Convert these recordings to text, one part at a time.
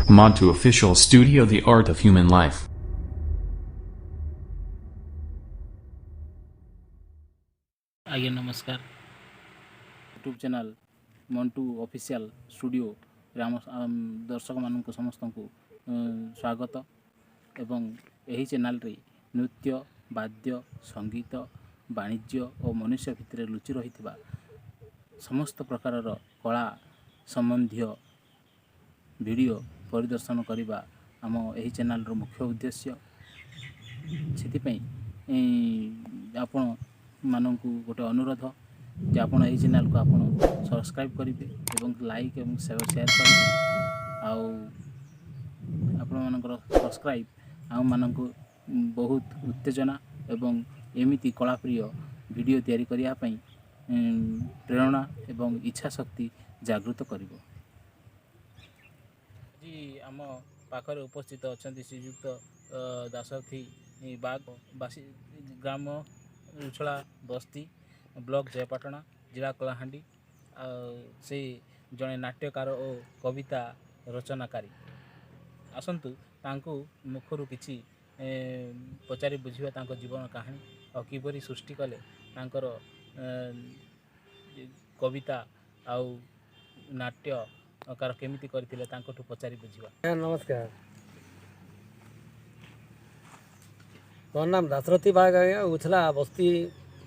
Montu Official Studio, The Art of Human Life. आज्ञा नमस्कार। YouTube channel Mantu official studio आम दर्शक मानक समस्त को स्वागत एवं यही चैनल रे नृत्य वाद्य संगीत वाणिज्य और मनुष्य भितर लुचि रही समस्त प्रकार कला संबंधी वीडियो परिदर्शन करने आम यही चैनल रो मुख्य उद्देश्य से आपण मानू गोटे अनुरोध जे आप चैनल को आप सब्सक्राइब करेंगे एवं लाइक एवं शेयर करेंगे आपर सब्सक्राइब आम मानू बहुत उत्तेजना एवं एमिति कलाप्रिय वीडियो तैयारी करने प्रेरणा एवं इच्छा शक्ति जागृत करिवो। जी आम पाखरे उपस्थित अच्छा श्रीयुक्त दाशरथी बाग बासी ग्राम रुछला बस्ती ब्लॉक जयपाटना जिला कलाहांडी से जड़े नाट्यकार और कविता रचनाकारी आसतु तांको मुखर किछि पचारि बुझिबा तांको जीवन कहानी और किपरि सृष्टि कले तांकर कविता आउ नाट्य कार केमिति करथिले तांकोठु पचारि बुझिबा। नमस्कार, मोर नाम दाशरथी बाग आज्ञा उछला बस्ती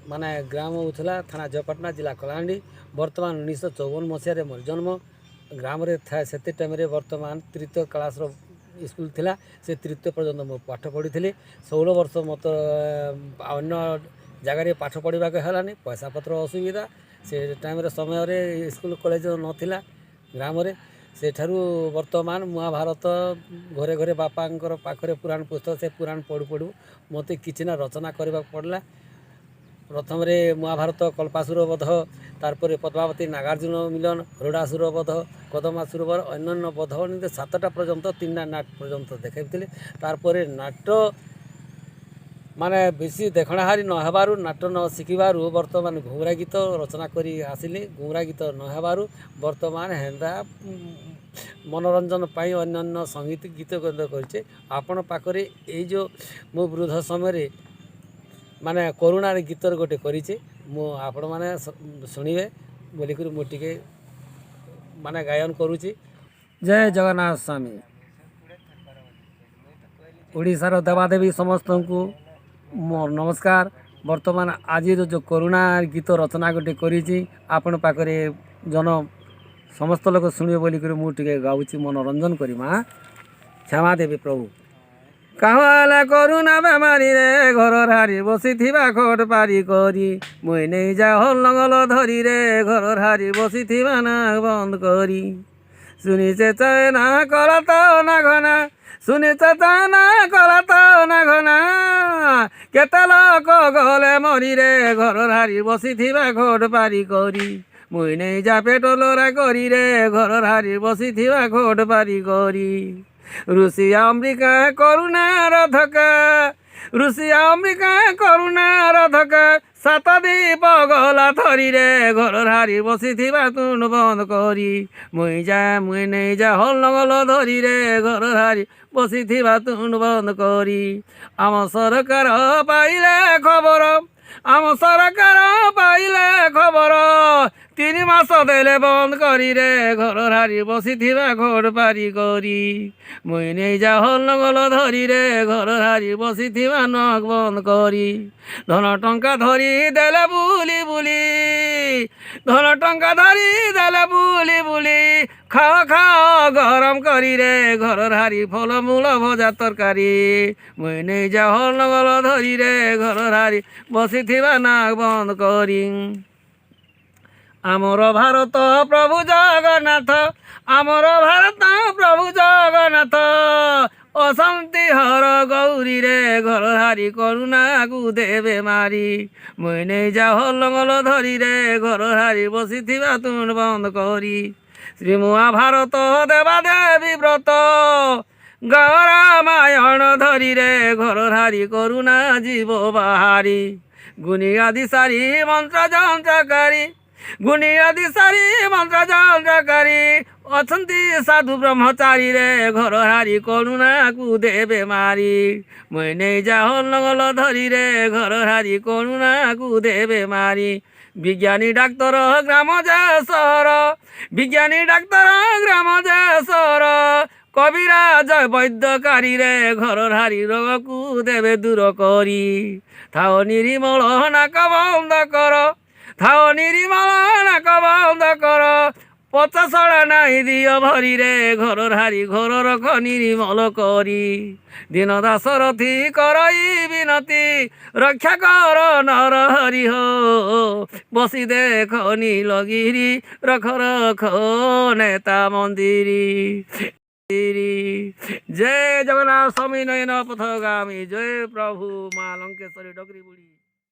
माने ग्राम उछला थाना जयपाटना जिला कलाहांडी। बर्तमान 1954 मसीह मोर जन्म ग्राम रे था। से टाइम बर्तमान तृतीय क्लास रो स्कूल थिला। से तृतीय पर्यंत मो पाठ पढ़ी 16 वर्ष मत अन्य जगह पाठ पढ़ा हेलानी पैसा पत्र असुविधा। से टाइम समय रे स्कूल कॉलेज नथिला ग्राम रे। सेठारु वर्तमान महाभारत घरे घरे बापांकर पाखरे पुराण पुस्तक से पुराण पढ़ु पढ़ु मते किछि ना रचना करबा पड़ला। प्रथम रे महाभारत कल्पासुर वध, तारपरे पद्मावती नागार्जुन मिलन, रोडासुर वध, कदमासुर वध, अन्य वध 7टा पर्यंत 3टा नाट पर्यंत देखाइथिले। तारपरे नाट माने बेसी देखणा हारी न हेबारु नाट न शिखिबारु वर्तमान घुमरा गीत रचना करी आसिली। घुमरा गीत न हेबारु वर्तमान हेंदा मनोरंजन पाई अन्य संगीत गीत करछे। आपण पाखरे ए जो मो वृद्ध समय रे माने करुणा गीत गोटे करिछे मो आपण माने सुनिबे बोलिकर मो टिके माने गायन करूची। जय जगन्नाथ स्वामी। ओडिशार देवादेवी समस्त को मोर नमस्कार। वर्तमान आज जो करुणा गीत रचना गोटे करिछि आपण पाखरे जन समस्त लोक शुणे बोलिकर मुझे गाँची मनोरंजन करिमा। क्षमा देवी प्रभु। कहला करुणा बेमारी रे घर हारी बसी खोट पारी करी मुई नहीं जा हल नगल धरी रे घर हारी बसी नाक बंद करी सुनिचे चाहना कला तो ना घना सुनिचे चाहना कला तो ना घना केते लोक गले मरी रे घर हारी बसी खोट पारी करी मुई नहीं जा पेटोलोरा करी रे घर हारी बसी खोट पारी करी ऋषि अम्बिका करुणा रथका ऋषि अम्बिका करुणा रथका 7 दीप गला थरी रे घर हारी बसी तुण बंद करी मुई नहीं जा हल नगल धरी रे घर हारी बसी तुण बंद करी आम सरकार पाइले खबर आम सरकार पाइले खबर 3 मास देले बंद करी रे घर हारी बसी घोट पारी करी मुई नहीं जा हल नगल धरी रे घर हारी बसी नक बंद करी धन टंका धरी देले बुली बुली धन टंका धरी देले बुली बुली खाओ खाओ गरम करी रे घर हारी फल मूल भजा तरकारी मुई नहीं जा हल नगल धरी रे घर हारी बसी नाक बंद करी आमर भारत प्रभु जगन्नाथ आमर भारत प्रभु जगन्नाथ अशांति हर गौरी रे घर हारी करुणा को देवे मारी मुई नहीं जा हल नगल धरी रे घर हारी बसी तुण बंद करी श्री महाभारत देवादेवी व्रत गौरामायण धरी रे घर हारी करुणा जीव बाहारी गुनी आदि सारी मंत्र जंत्रकारी ଗୁଣି ଆଦି ସାରି ମନ୍ତ୍ର ଯନ୍ତ୍ରକାରୀ ଅଛନ୍ତି ସାଧୁ ବ୍ରହ୍ମଚାରୀ ରେ ଘର ହାରି କରୁଣାକୁ ଦେବେ ମାରି ମୁଇଁ ନେଇ ଯାଅ ଲଙ୍ଗଲ ଧରିରେ ଘର ହାରି କରୁଣାକୁ ଦେବେ ମାରି ବିଜ୍ଞାନୀ ଡାକ୍ତର ଗ୍ରାମ ଯା ସହର ବିଜ୍ଞାନୀ ଡାକ୍ତର ଗ୍ରାମ ଯା ସହର କବିରାଜ ବୈଦ୍ୟକାରୀରେ ଘର ହାରି ରୋଗକୁ ଦେବେ ଦୂର କରି ଥାଅ ନିରିମଳ ନାକ ବନ୍ଦ କର ଥାଅ ନିରିମଳ ନାକ ବନ୍ଦ କର ପଚାଶଳା ନାଇଁ ଦିଅ ଭରିରେ ଘର ହାରି ଘର ରଖ ନିରିମଳ କରି ଦିନ ଦାସରଥୀ କରଇ ବିନତି ରକ୍ଷା କର ନର ହରି ହୋ ବସି ଦେଖ ନୀଳଗିରି ରଖ ରଖ ନେତା ମନ୍ଦିରି जय जगन्नाथ स्वामी नयन पथगामी जय प्रभु माँ लंकेश्वरी डगरी बुढ़ी।